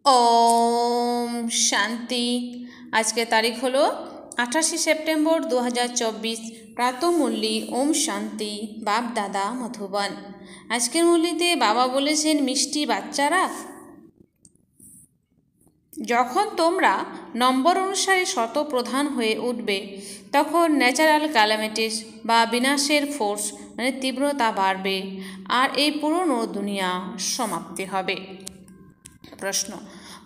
ওম শান্তি। আজকে তারিখ হলো 28 সেপ্টেম্বর 2024। প্রাতঃমূল্যি ওম শান্তি। বাপ দাদা মধুবন। আজকের মুরলিতে বাবা বলেছেন, মিষ্টি বাচ্চারা, যখন তোমরা নম্বর অনুসারে শতপ্রধান হয়ে উঠবে তখন ন্যাচারাল ক্যালামিটিস বা বিনাশের ফোর্স তীব্রতা বাড়বে আর এই পুরনো দুনিয়া সমাপ্তি হবে। প্রশ্ন: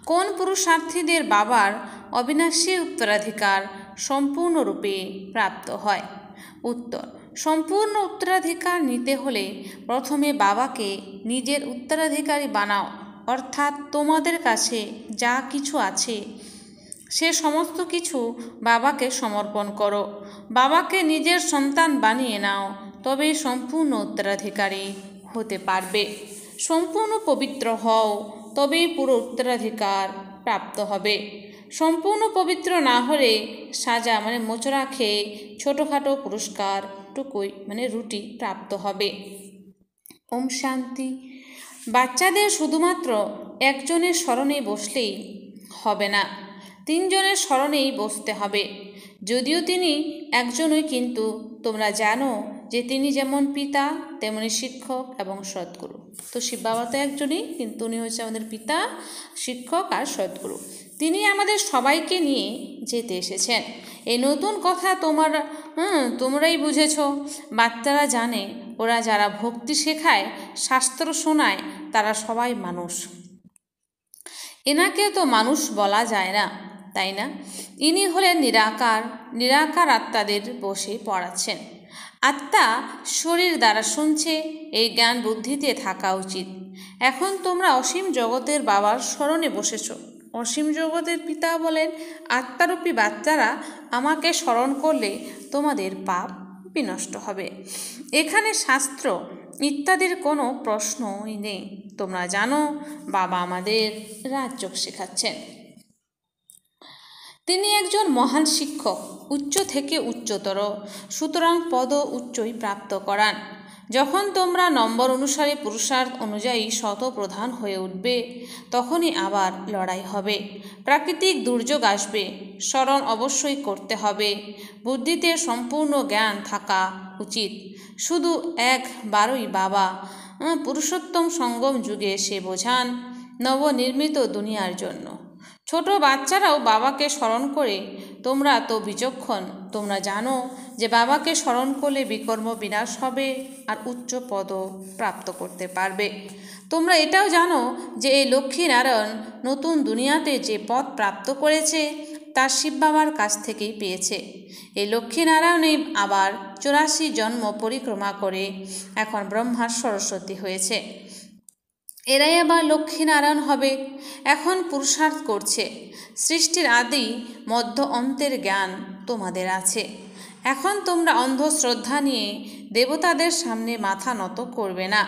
কোন পুরুষার্থীদের বাবার অবিনাশী উত্তরাধিকার সম্পূর্ণরূপে প্রাপ্ত হয়? উত্তর: সম্পূর্ণ উত্তরাধিকার নিতে হলে প্রথমে বাবাকে নিজের উত্তরাধিকারী বানাও, অর্থাৎ তোমাদের কাছে যা কিছু আছে সে সমস্ত কিছু বাবাকে সমর্পণ করো। বাবাকে নিজের সন্তান বানিয়ে নাও, তবেই সম্পূর্ণ উত্তরাধিকারী হতে পারবে। সম্পূর্ণ পবিত্র হও, তবেই পুরো উত্তরাধিকার প্রাপ্ত হবে। সম্পূর্ণ পবিত্র না হলে সাজা মোচড়া খেয়ে ছোটোখাটো পুরস্কার টুকুই রুটি প্রাপ্ত হবে। ওম শান্তি। বাচ্চাদের শুধুমাত্র একজনের স্মরণে বসলেই হবে না, তিনজনের স্মরণেই বসতে হবে। যদিও তিনি একজনই, কিন্তু তোমরা জানো যে তিনি যেমন পিতা তেমনি শিক্ষক এবং সদ্গুরু। তো শিব বাবা তো একজনই, কিন্তু উনি হচ্ছে আমাদের পিতা, শিক্ষক আর সদ্গুরু। তিনি আমাদের সবাইকে নিয়ে যেতে এসেছেন। এই নতুন কথা তোমরাই বুঝেছ। বাচ্চারা জানে, ওরা যারা ভক্তি শেখায়, শাস্ত্র শোনায়, তারা সবাই মানুষ। এনাকে তো মানুষ বলা যায় না, তাই না? ইনি হলেন নিরাকার আত্মাদের বসে পড়াচ্ছেন। আত্মা শরীর দ্বারা শুনছে, এই জ্ঞান বুদ্ধিতে থাকা উচিত। এখন তোমরা অসীম জগতের বাবার স্মরণে বসেছ। অসীম জগতের পিতা বলেন, আত্মারূপী বাচ্চারা আমাকে স্মরণ করলে তোমাদের পাপ বিনষ্ট হবে। এখানে শাস্ত্র ইত্যাদির কোনো প্রশ্নই নেই। তোমরা জানো বাবা আমাদের রাজযোগ শেখাচ্ছেন। তিনি একজন মহান শিক্ষক, উচ্চ থেকে উচ্চতর, সুতরাং পদ উচ্চই প্রাপ্ত করান। যখন তোমরা নম্বর অনুসারে পুরুষার্থ অনুযায়ী শতপ্রধান হয়ে উঠবে তখনই আবার লড়াই হবে। প্রাকৃতিক দুর্যোগ আসবে, স্মরণ অবশ্যই করতে হবে। বুদ্ধিতে সম্পূর্ণ জ্ঞান থাকা উচিত। শুধু একবারই বাবা পুরুষোত্তম সঙ্গম যুগে এসে বোঝান নবনির্মিত দুনিয়ার জন্য। ছোট বাচ্চারাও বাবাকে স্মরণ করে। তোমরা তো বিচক্ষণ, তোমরা জানো যে বাবাকে স্মরণ করলে বিকর্ম বিনাশ হবে আর উচ্চ পদ প্রাপ্ত করতে পারবে। তোমরা এটাও জানো যে এই লক্ষ্মীনারায়ণ নতুন দুনিয়াতে যে পদ প্রাপ্ত করেছে তা শিব বাবার কাছ থেকেই পেয়েছে। এই লক্ষ্মীনারায়ণই আবার 84 জন্ম পরিক্রমা করে এখন ব্রহ্মার সরস্বতী হয়েছে। এরাই আবার লক্ষ্মীনারায়ণ হবে। এখন পুরুষার্থ করছে। সৃষ্টির আদি মধ্য অন্তের জ্ঞান তোমাদের আছে। এখন তোমরা অন্ধ শ্রদ্ধা নিয়ে দেবতাদের সামনে মাথা নত করবে না।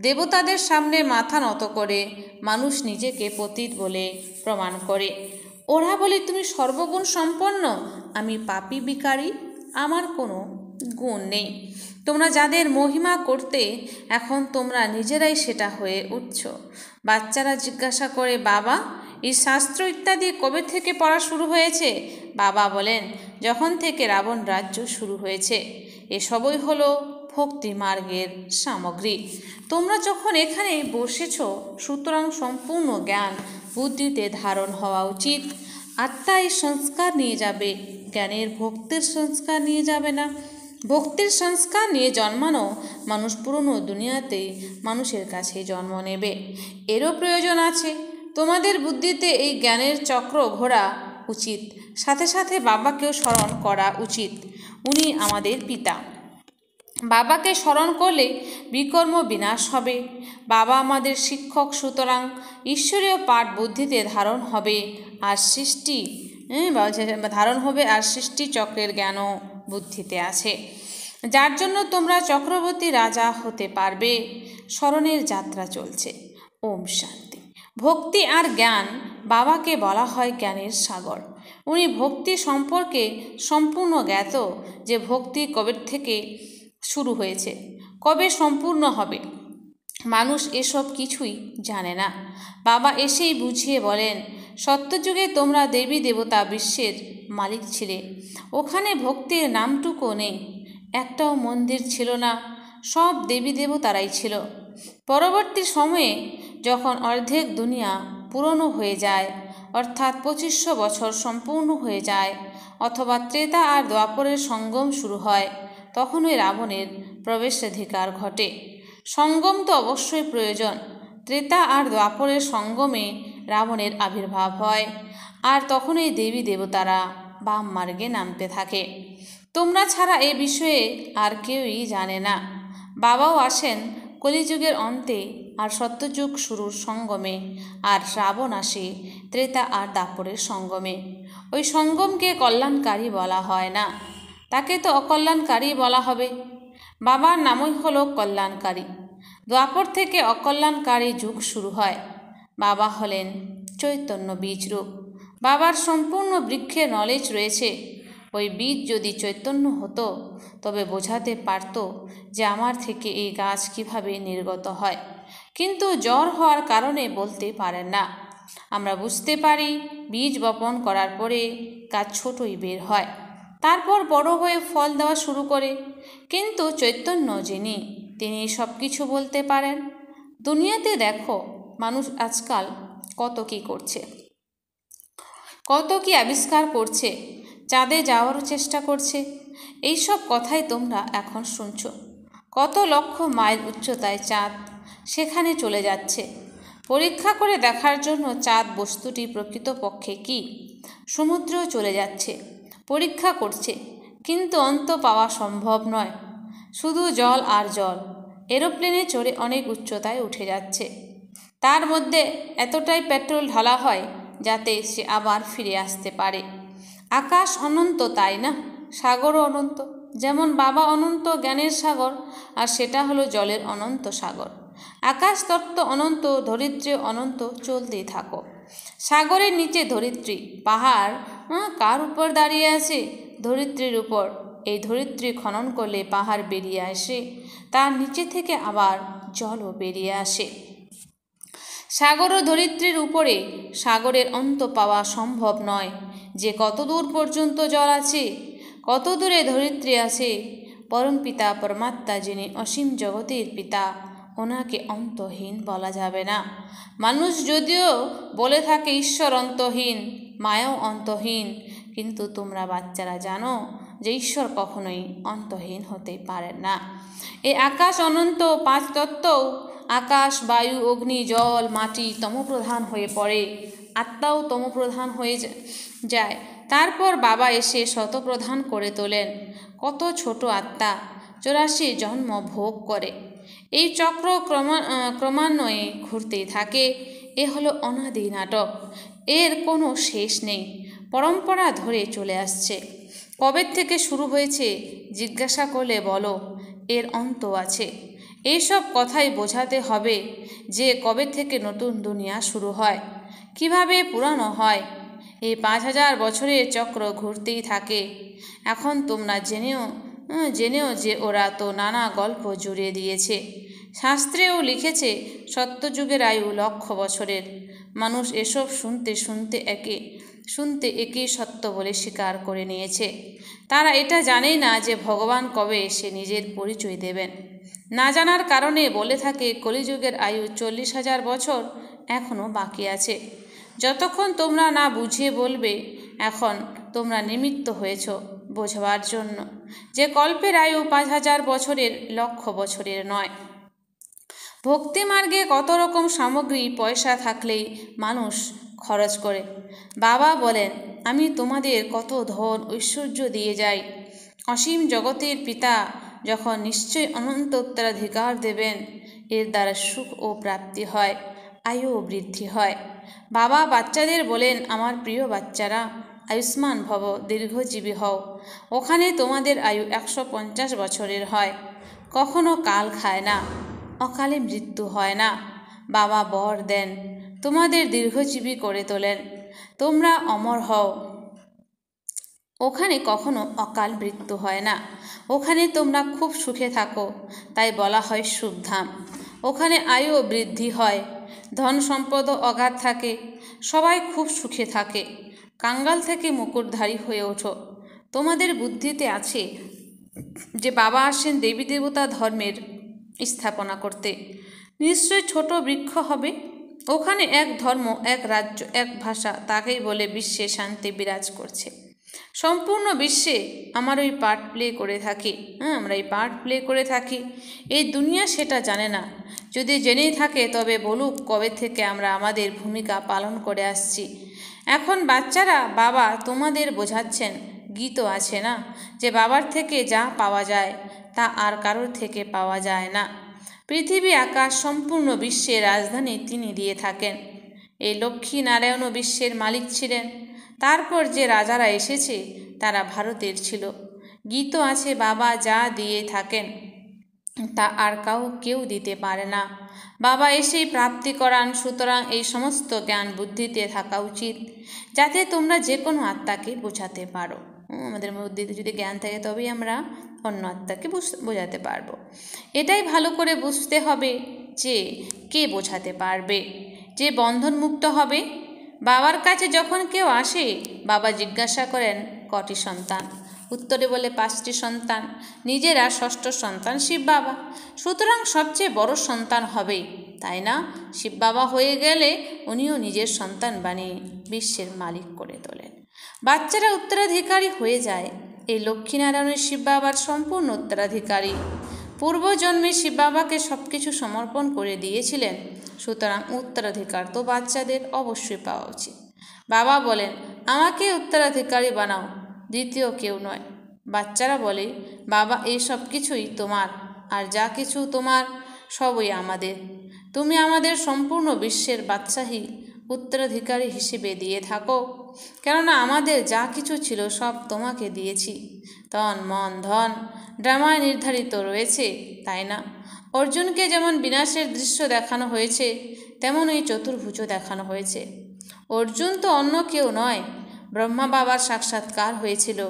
দেবতাদের সামনে মাথা নত করে মানুষ নিজেকে পতিত বলে প্রমাণ করে। ওরা বলে, তুমি সর্বগুণ সম্পন্ন, আমি পাপী ভিখারি, আমার কোনো গুণ নেই। তোমরা যাদের মহিমা করতে, এখন তোমরা নিজেরাই সেটা হয়ে উঠছ। বাচ্চারা জিজ্ঞাসা করে, বাবা এই শাস্ত্র ইত্যাদি কবে থেকে পড়া শুরু হয়েছে? বাবা বলেন, যখন থেকে রাবণ রাজ্য শুরু হয়েছে। এসবই হলো ভক্তি মার্গের সামগ্রী। তোমরা যখন এখানে বসেছ, সুতরাং সম্পূর্ণ জ্ঞান বুদ্ধিতে ধারণ হওয়া উচিত। আত্মা এই সংস্কার নিয়ে যাবে, জ্ঞানের ভক্তির সংস্কার নিয়ে যাবে না। ভক্তির সংস্কার নিয়ে জন্মানো মানুষ পুরনো দুনিয়াতে মানুষের কাছে জন্ম নেবে। এরও প্রয়োজন আছে। তোমাদের বুদ্ধিতে এই জ্ঞানের চক্র ঘোরা উচিত। সাথে সাথে বাবাকেও স্মরণ করা উচিত। উনি আমাদের পিতা। বাবাকে স্মরণ করলে বিকর্ম বিনাশ হবে। বাবা আমাদের শিক্ষক, সুতরাং ঈশ্বরীয় পাঠ বুদ্ধিতে ধারণ হবে আর সৃষ্টি চক্রের জ্ঞানও বুদ্ধিতে আছে, যার জন্য তোমরা চক্রবর্তী রাজা হতে পারবে। স্মরণের যাত্রা চলছে। ওম শান্তি। ভক্তি আর জ্ঞান বাবাকে বলা হয় জ্ঞানের সাগর। উনি ভক্তি সম্পর্কে সম্পূর্ণ জ্ঞাত, যে ভক্তি কবে থেকে শুরু হয়েছে, কবে সম্পূর্ণ হবে। মানুষ এসব কিছুই জানে না। বাবা এসেই বুঝিয়ে বলেন, সত্যযুগে তোমরা দেবী দেবতা বিশ্বের মালিক ছিলে। ওখানে ভক্তির নামটুকু নেই, একটাও মন্দির ছিল না, সব দেবী দেবতারাই ছিল। পরবর্তী সময়ে যখন অর্ধেক দুনিয়া পুরনো হয়ে যায়, অর্থাৎ 2500 বছর সম্পূর্ণ হয়ে যায়, অথবা ত্রেতা আর দ্বাপরের সঙ্গম শুরু হয়, তখন ওই রাবণের প্রবেশাধিকার ঘটে। সঙ্গম তো অবশ্যই প্রয়োজন। ত্রেতা আর দ্বাপরের সঙ্গমে রাবণের আবির্ভাব হয়, আর তখন এই দেবী দেবতারা বাম মার্গে নামতে থাকে। তোমরা ছাড়া এ বিষয়ে আর কেউই জানে না। বাবাও আসেন কলিযুগের অন্তে আর সত্যযুগ শুরুর সঙ্গমে, আর রাবণ আসে ত্রেতা আর দ্বাপরের সঙ্গমে। ওই সঙ্গমকে কল্যাণকারী বলা হয় না, তাকে তো অকল্যাণকারী বলা হবে। বাবার নামই হলো কল্যাণকারী। দ্বাপর থেকে অকল্যাণকারী যুগ শুরু হয়। বাবা হলেন চৈতন্য বীজরূপ। বাবার সম্পূর্ণ বৃক্ষের নলেজ রয়েছে। ওই বীজ যদি চৈতন্য হতো তবে বোঝাতে পারত যে আমার থেকে এই গাছ কিভাবে নির্গত হয়, কিন্তু জ্বর হওয়ার কারণে বলতে পারেন না। আমরা বুঝতে পারি বীজ বপন করার পরে গাছ ছোটই বের হয়, তারপর বড় হয়ে ফল দেওয়া শুরু করে। কিন্তু চৈতন্য যিনি, তিনি সব কিছু বলতে পারেন। দুনিয়াতে দেখো মানুষ আজকাল কত কি করছে, কত কি আবিষ্কার করছে, চাঁদে যাওয়ারও চেষ্টা করছে। এইসব কথাই তোমরা এখন শুনছ। কত লক্ষ মাইল উচ্চতায় চাঁদ, সেখানে চলে যাচ্ছে পরীক্ষা করে দেখার জন্য চাঁদ বস্তুটি প্রকৃতপক্ষে কি। সমুদ্রেও চলে যাচ্ছে, পরীক্ষা করছে, কিন্তু অন্ত পাওয়া সম্ভব নয়। শুধু জল আর জল। এরোপ্লেনে চড়ে অনেক উচ্চতায় উঠে যাচ্ছে, তার মধ্যে এতটাই পেট্রোল ঢালা হয় যাতে সে আবার ফিরে আসতে পারে। আকাশ অনন্ত, তাই না? সাগরও অনন্ত। যেমন বাবা অনন্ত জ্ঞানের সাগর, আর সেটা হলো জলের অনন্ত সাগর। আকাশ তত্ত্ব অনন্ত, ধরিত্রী অনন্ত, চলতেই থাকো। সাগরের নিচে ধরিত্রী। পাহাড় কার উপর দাঁড়িয়ে আছে? ধরিত্রীর উপর। এই ধরিত্রী খনন করলে পাহাড় বেরিয়ে আসে, তার নিচে থেকে আবার জলও বেরিয়ে আসে। সাগর ও ধরিত্রীর উপরে। সাগরের অন্ত পাওয়া সম্ভব নয় যে কত দূর পর্যন্ত জল আছে, কত দূরে ধরিত্রী আছে। পরম পিতা পরমাত্মা যিনি অসীম জগতের পিতা, ওনাকে অন্তহীন বলা যাবে না। মানুষ যদিও বলে থাকে ঈশ্বর অন্তহীন, মায়াও অন্তহীন, কিন্তু তোমরা বাচ্চারা জানো যে ঈশ্বর কখনোই অন্তহীন হতে পারেন না। এই আকাশ অনন্ত, 5 তত্ত্বও আকাশ, বায়ু, অগ্নি, জল, মাটি তমপ্রধান হয়ে পড়ে, আত্মাও তমপ্রধান হয়ে যায়। তারপর বাবা এসে শতপ্রধান করে তোলেন। কত ছোট আত্মা 84 জন্ম ভোগ করে। এই চক্র ক্রমান্বয়ে ঘুরতেই থাকে। এ হলো অনাদি নাটক, এর কোনো শেষ নেই, পরম্পরা ধরে চলে আসছে। কবে থেকে শুরু হয়েছে জিজ্ঞাসা করলে বলো, এর অন্ত আছে। এইসব কথাই বোঝাতে হবে যে কবে থেকে নতুন দুনিয়া শুরু হয়, কিভাবে পুরানো হয়। এই 5000 বছরের চক্র ঘুরতেই থাকে। এখন তোমরা জেনেও যে ওরা তো নানা গল্প জুড়ে দিয়েছে। শাস্ত্রেও লিখেছে সত্যযুগের আয়ু 1,00,000 বছরের। মানুষ এসব শুনতে একে সত্য বলে স্বীকার করে নিয়েছে। তারা এটা জানেই না যে ভগবান কবে এসে নিজের পরিচয় দেবেন। না জানার কারণে বলে থাকে কলিযুগের আয়ু 40,000 বছর এখনও বাকি আছে। যতক্ষণ তোমরা না বুঝিয়ে বলবে, এখন তোমরা নিমিত্ত হয়েছ বোঝবার জন্য যে কল্পের আয়ু 5,000 বছরের, 1,00,000 বছরের নয়। ভক্তিমার্গে কত রকম সামগ্রী পয়সা থাকলেই মানুষ খরচ করে। বাবা বলেন, আমি তোমাদের কত ধন ঐশ্বর্য দিয়ে যাই। অসীম জগতের পিতা যখন নিশ্চয় অনন্ত উত্তরাধিকার দেবেন, এর দ্বারা সুখ ও প্রাপ্তি হয়, আয়ু বৃদ্ধি হয়। বাবা বাচ্চাদের বলেন, আমার প্রিয় বাচ্চারা, আয়ুষ্মান ভব, দীর্ঘজীবী হও। ওখানে তোমাদের আয়ু 150 বছরের হয়। কখনো কাল খায় না, অকালে মৃত্যু হয় না। বাবা বর দেন, তোমাদের দীর্ঘজীবী করে তোলেন, তোমরা অমর হও। ওখানে কখনো অকাল মৃত্যু হয় না। ওখানে তোমরা খুব সুখে থাকো, তাই বলা হয় সুখধাম। ওখানে আয়ু বৃদ্ধি হয়, ধন সম্পদও অগাধ থাকে, সবাই খুব সুখে থাকে। কাঙ্গাল থেকে মুকুটধারী হয়ে ওঠো। তোমাদের বুদ্ধিতে আছে যে বাবা আসেন দেবী দেবতা ধর্মের স্থাপনা করতে। নিশ্চয় ছোট বৃক্ষ হবে। ওখানে এক ধর্ম, এক রাজ্য, এক ভাষা, তাকেই বলে বিশ্বে শান্তি বিরাজ করছে। সম্পূর্ণ বিশ্বে আমার ওই পার্ট প্লে করে থাকি। আমরা এই পার্ট প্লে করে থাকি। এই দুনিয়া সেটা জানে না। যদি জেনেই থাকে তবে বলুক কবে থেকে আমরা আমাদের ভূমিকা পালন করে আসছি। এখন বাচ্চারা বাবা তোমাদের বোঝাচ্ছেন, গীতও আছে না, যে বাবার থেকে যা পাওয়া যায় তা আর কারোর থেকে পাওয়া যায় না। পৃথিবী আকাশ সম্পূর্ণ বিশ্বের রাজধানী তিনি দিয়ে থাকেন। এই লক্ষ্মী নারায়ণও বিশ্বের মালিক ছিলেন। তারপর যে রাজারা এসেছে তারা ভারতের ছিল। গীত আছে বাবা যা দিয়ে থাকেন তা আর কেউ দিতে পারে না। বাবা এসেই প্রাপ্তি করান। সুতরাং এই সমস্ত জ্ঞান বুদ্ধিতে থাকা উচিত, যাতে তোমরা যে কোনো আত্মাকে বোঝাতে পারো। আমাদের বুদ্ধিতে যদি জ্ঞান থাকে তবেই আমরা অন্য আত্মাকে বোঝাতে পারবো। এটাই ভালো করে বুঝতে হবে যে কে বোঝাতে পারবে, যে বন্ধনমুক্ত হবে। বাবার কাছে যখন কেউ আসে বাবা জিজ্ঞাসা করেন কটি সন্তান। উত্তরে বলে 5টি সন্তান। নিজেরা ষষ্ঠ সন্তান শিব বাবা, সুতরাং সবচেয়ে বড় সন্তান হবেই, তাই না? শিব বাবা হয়ে গেলে উনিও নিজের সন্তান বানিয়ে বিশ্বের মালিক করে তোলেন। বাচ্চারা উত্তরাধিকারী হয়ে যায়। এই লক্ষ্মীনারায়ণের শিব বাবার সম্পূর্ণ উত্তরাধিকারী। পূর্বজন্মে শিব বাবাকে সব কিছু সমর্পণ করে দিয়েছিলেন, সুতরাং উত্তরাধিকার তো বাচ্চাদের অবশ্যই পাওয়া উচিত। বাবা বলেন আমাকে উত্তরাধিকারী বানাও, দ্বিতীয় কেউ নয়। বাচ্চারা বলে বাবা এই সব কিছুই তোমার, আর যা কিছু তোমার সবই আমাদের। তুমি আমাদের সম্পূর্ণ বিশ্বের বাদশাহী উত্তরাধিকারী হিসেবে দিয়ে থাকো, কেননা আমাদের যা কিছু ছিল সব তোমাকে দিয়েছি। তন মন ধন ড্রামায় নির্ধারিত রয়েছে, তাই না? অর্জুনকে যেমন বিনাশের দৃশ্য দেখানো হয়েছে তেমন এই চতুর্ভুজও দেখানো হয়েছে। অর্জুন তো অন্য কেউ নয়, ব্রহ্মা বাবার সাক্ষাৎকার হয়েছিল।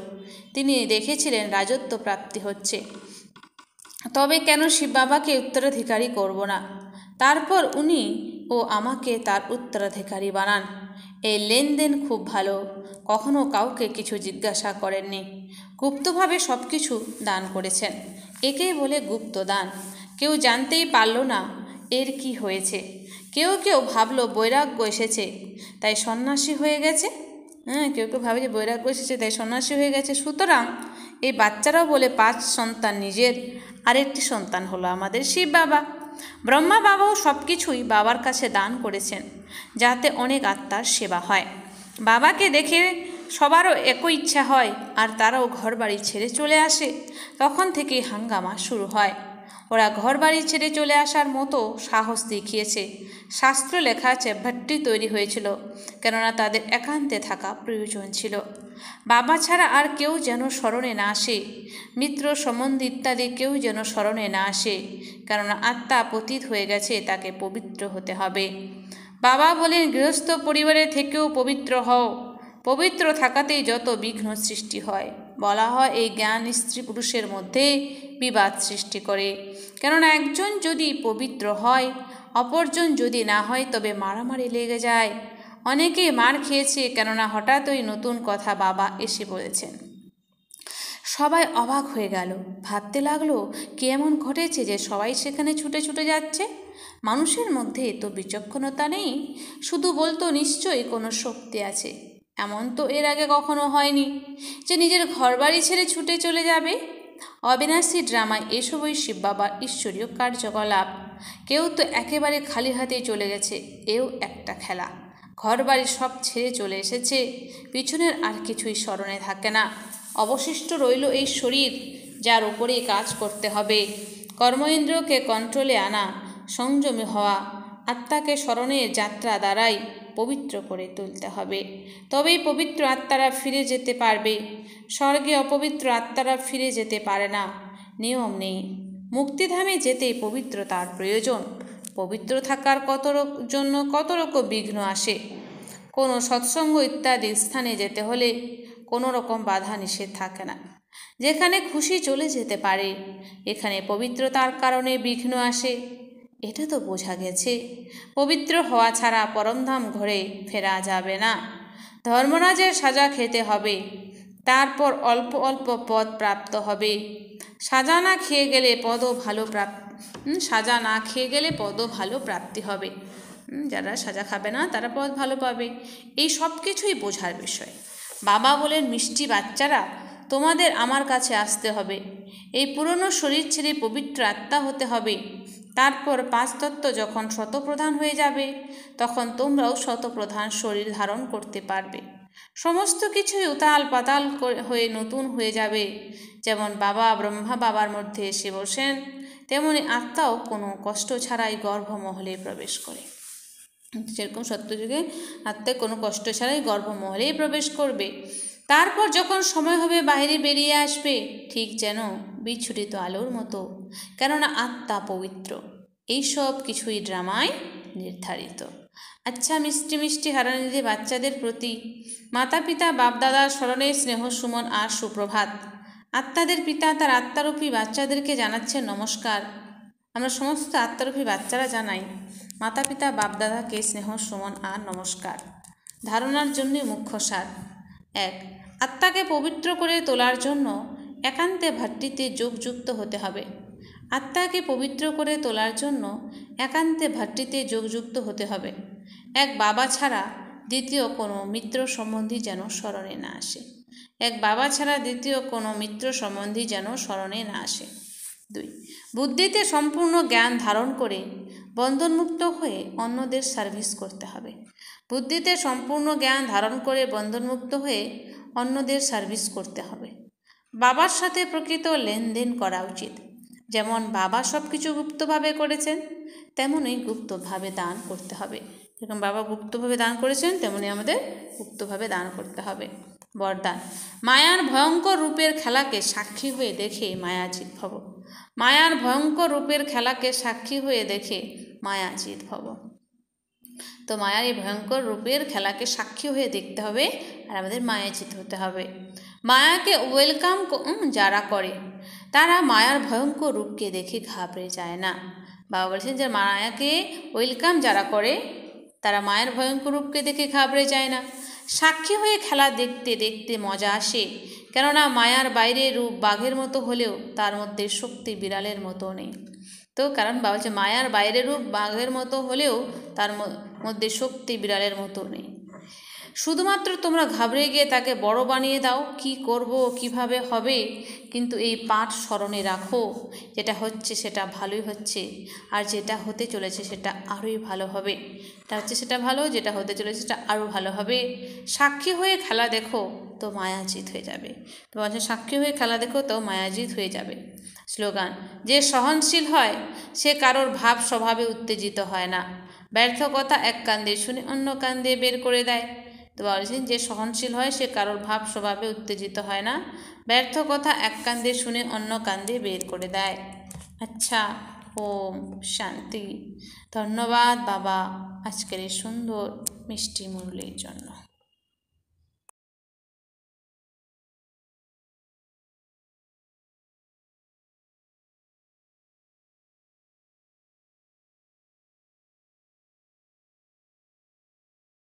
তিনি দেখেছিলেন রাজত্ব প্রাপ্তি হচ্ছে, তবে কেন শিব বাবাকে উত্তরাধিকারী করব না? তারপর উনি ও আমাকে তার উত্তরাধিকারী বানান। এই লেনদেন খুব ভালো। কখনো কাউকে কিছু জিজ্ঞাসা করেননি, গুপ্তভাবে সব কিছু দান করেছেন। একেই বলে গুপ্ত দান। কেউ জানতেই পারল না এর কি হয়েছে। কেউ কেউ ভাবলো বৈরাগ্য এসেছে তাই সন্ন্যাসী হয়ে গেছে। কেউ কেউ ভাবে যে বৈরাগ্য এসেছে তাই সন্ন্যাসী হয়ে গেছে। সুতরাং এই বাচ্চারাও বলে 5 সন্তান নিজের, আরেকটি সন্তান হলো আমাদের শিব বাবা। ব্রহ্মা বাবাও সব কিছুই বাবার কাছে দান করেছেন, যাতে অনেক আত্মার সেবা হয়। বাবাকে দেখে সবারও একই ইচ্ছা হয়, আর তারাও ঘর বাড়ি ছেড়ে চলে আসে। তখন থেকেই হাঙ্গামা শুরু হয়। ওরা ঘর বাড়ি ছেড়ে চলে আসার মতো সাহস দেখিয়েছে। শাস্ত্র লেখা আছে ভাট্টি তৈরি হয়েছিল, কেননা তাদের একান্তে থাকা প্রয়োজন ছিল। বাবা ছাড়া আর কেউ যেন স্মরণে না আসে, মিত্র সম্বন্ধী ইত্যাদি কেউ যেন স্মরণে না আসে, কেননা আত্মা পতিত হয়ে গেছে, তাকে পবিত্র হতে হবে। বাবা বলেন গৃহস্থ পরিবারের থেকেও পবিত্র হও। পবিত্র থাকাতেই যত বিঘ্ন সৃষ্টি হয়। বলা হয় এই জ্ঞান স্ত্রী পুরুষের মধ্যে বিবাদ সৃষ্টি করে, কেননা একজন যদি পবিত্র হয় অপরজন যদি না হয় তবে মারামারি লেগে যায়। অনেকেই মার খেয়েছে, কেননা হঠাৎই নতুন কথা বাবা এসে বলেছেন। সবাই অবাক হয়ে গেল, ভাবতে লাগলো কি এমন ঘটেছে যে সবাই সেখানে ছুটে ছুটে যাচ্ছে। মানুষের মধ্যে তো বিচক্ষণতা নেই, শুধু বলতো নিশ্চয়ই কোনো শক্তি আছে। এমন তো এর আগে কখনো হয়নি যে নিজের ঘরবাড়ি ছেড়ে ছুটে চলে যাবে। অবিনাশী ড্রামায় এসবই শিব বাবার ঈশ্বরীয় কার্যকলাপ। কেউ তো একেবারে খালি হাতেই চলে গেছে, এও একটা খেলা। ঘরবাড়ি সব ছেড়ে চলে এসেছে, পিছনের আর কিছুই স্মরণে থাকে না। অবশিষ্ট রইল এই শরীর, যার উপরেই কাজ করতে হবে। কর্মেন্দ্রকে কন্ট্রোলে আনা, সংযমী হওয়া, আত্মাকে স্মরণের যাত্রা দ্বারাই পবিত্র করে তুলতে হবে। তবেই পবিত্র আত্মারা ফিরে যেতে পারবে। স্বর্গে অপবিত্র আত্মারা ফিরে যেতে পারে না। নিয়ম নেই। মুক্তিধামে যেতে পবিত্রতার প্রয়োজন। পবিত্র থাকার জন্য কত রকম বিঘ্ন আসে। কোনো সৎসঙ্গ ইত্যাদি স্থানে যেতে হলে কোনো রকম বাধা নিষেধ থাকে না, যেখানে খুশি চলে যেতে পারে। এখানে পবিত্রতার কারণে বিঘ্ন আসে। এটা তো বোঝা গেছে। পবিত্র হওয়া ছাড়া পরমধাম ঘরে ফেরা যাবে না। ধর্মরাজের সাজা খেতে হবে, তারপর অল্প অল্প পদ প্রাপ্ত হবে। সাজা না খেয়ে গেলে পদও ভালো প্রাপ্তি হবে। যারা সাজা খাবে না তারা পদ ভালো পাবে। এই সব কিছুই বোঝার বিষয়। বাবা বলেন, মিষ্টি বাচ্চারা, তোমাদের আমার কাছে আসতে হবে। এই পুরনো শরীর ছেড়ে পবিত্র আত্মা হতে হবে। তারপর পাঁচ তত্ত্ব যখন শতপ্রধান হয়ে যাবে, তখন তোমরাও শতপ্রধান শরীর ধারণ করতে পারবে। সমস্ত কিছুই উতাল পাতাল হয়ে নতুন হয়ে যাবে। যেমন বাবা ব্রহ্মা বাবার মধ্যে এসে বসেন, তেমনি আত্মাও কোনো কষ্ট ছাড়াই গর্ভমহলে প্রবেশ করে। যেরকম সত্যযুগে আত্মায় কোনো কষ্ট ছাড়াই গর্ভমহলেই প্রবেশ করবে। তারপর যখন সময় হবে বাইরে বেরিয়ে আসবে, ঠিক যেন বিচ্ছুরিত আলোর মতো, কেননা আত্মা পবিত্র। এইসব কিছুই ড্রামায় নির্ধারিত। আচ্ছা মিষ্টি মিষ্টি হারানিধি বাচ্চাদের প্রতি মাতা পিতা বাপদাদার স্মরণে স্নেহ সুমন আর সুপ্রভাত। আত্মাদের পিতা তার আত্মারূপী বাচ্চাদেরকে জানাচ্ছে নমস্কার। আমরা সমস্ত আত্মারূপী বাচ্চারা জানাই মাতা পিতা বাপদাদাকে স্নেহ সুমন আর নমস্কার। ধারণার জন্য মুখ্য সার: 1. আত্মাকে পবিত্র করে তোলার জন্য একান্তে ভাতৃতে যোগযুক্ত হতে হবে। আত্মাকে পবিত্র করে তোলার জন্য একান্তে ভাতৃতে যোগযুক্ত হতে হবে। এক বাবা ছাড়া দ্বিতীয় কোনো মিত্র সম্বন্ধী যেন স্মরণে না আসে। এক বাবা ছাড়া দ্বিতীয় কোনো মিত্র সম্বন্ধী যেন স্মরণে না আসে। 2. বুদ্ধিতে সম্পূর্ণ জ্ঞান ধারণ করে বন্ধনমুক্ত হয়ে অন্যদের সার্ভিস করতে হবে। বুদ্ধিতে সম্পূর্ণ জ্ঞান ধারণ করে বন্ধনমুক্ত হয়ে অন্যদের সার্ভিস করতে হবে। বাবার সাথে প্রকৃত লেনদেন করা উচিত। যেমন বাবা সব কিছু গুপ্তভাবে করেছেন, তেমনই গুপ্তভাবে দান করতে হবে। যেরকম বাবা গুপ্তভাবে দান করেছেন, তেমনি আমাদের গুপ্তভাবে দান করতে হবে। বরদান: মায়ার ভয়ঙ্কর রূপের খেলাকে সাক্ষী হয়ে দেখে মায়াজিৎ ভব। মায়ার ভয়ঙ্কর রূপের খেলাকে সাক্ষী হয়ে দেখে মায়াজিৎ ভব। তো মায়ার এই ভয়ঙ্কর রূপের খেলাকে সাক্ষী হয়ে দেখতে হবে আর আমাদের মায়াজিৎ হতে হবে। মায়াকে ওয়েলকাম যারা করে তারা মায়ার ভয়ঙ্কর রূপকে দেখে ঘাবড়ে যায় না। বাবা বলছেন যে মায়াকে ওয়েলকাম যারা করে তারা মায়ের ভয়ঙ্কর রূপকে দেখে ঘাবড়ে যায় না। সাক্ষী হয়ে খেলা দেখতে দেখতে মজা আসে, কেননা মায়ার বাইরে রূপ বাঘের মতো হলেও তার মধ্যে শক্তি বিড়ালের মতো নেই। তো কারণ বাবা বলছে মায়ার বাইরে রূপ বাঘের মতো হলেও তার মধ্যে শক্তি বিড়ালের মতো নেই। শুধুমাত্র তোমরা ঘাবড়ে গিয়ে তাকে বড় বানিয়ে দাও, কি করব কিভাবে হবে, কিন্তু এই পাঠ স্মরণে রাখো, যেটা হচ্ছে সেটা ভালোই হচ্ছে, আর যেটা হতে চলেছে সেটা আরোই ভালো হবে। এটা হচ্ছে সেটা ভালো, যেটা হতে চলেছে সেটা আরও ভালো হবে। সাক্ষী হয়ে খেলা দেখো তো মায়াজিৎ হয়ে যাবে। তো বলছে সাক্ষী হয়ে খেলা দেখো তো মায়াজিৎ হয়ে যাবে। স্লোগান: যে সহনশীল হয় সে কারোর ভাব স্বভাবে উত্তেজিত হয় না। ব্যর্থ কথা এক কান দিয়ে শুনে অন্য কান দিয়ে বের করে দেয়। তো বলছেন যে সহনশীল হয় সে কারোর ভাব স্বভাবে উত্তেজিত হয় না। ব্যর্থ কথা এক কান দিয়ে শুনে অন্য কান দিয়ে বের করে দেয়। আচ্ছা, ওম শান্তি। ধন্যবাদ বাবা আজকের এই সুন্দর মিষ্টি মুরলির জন্য।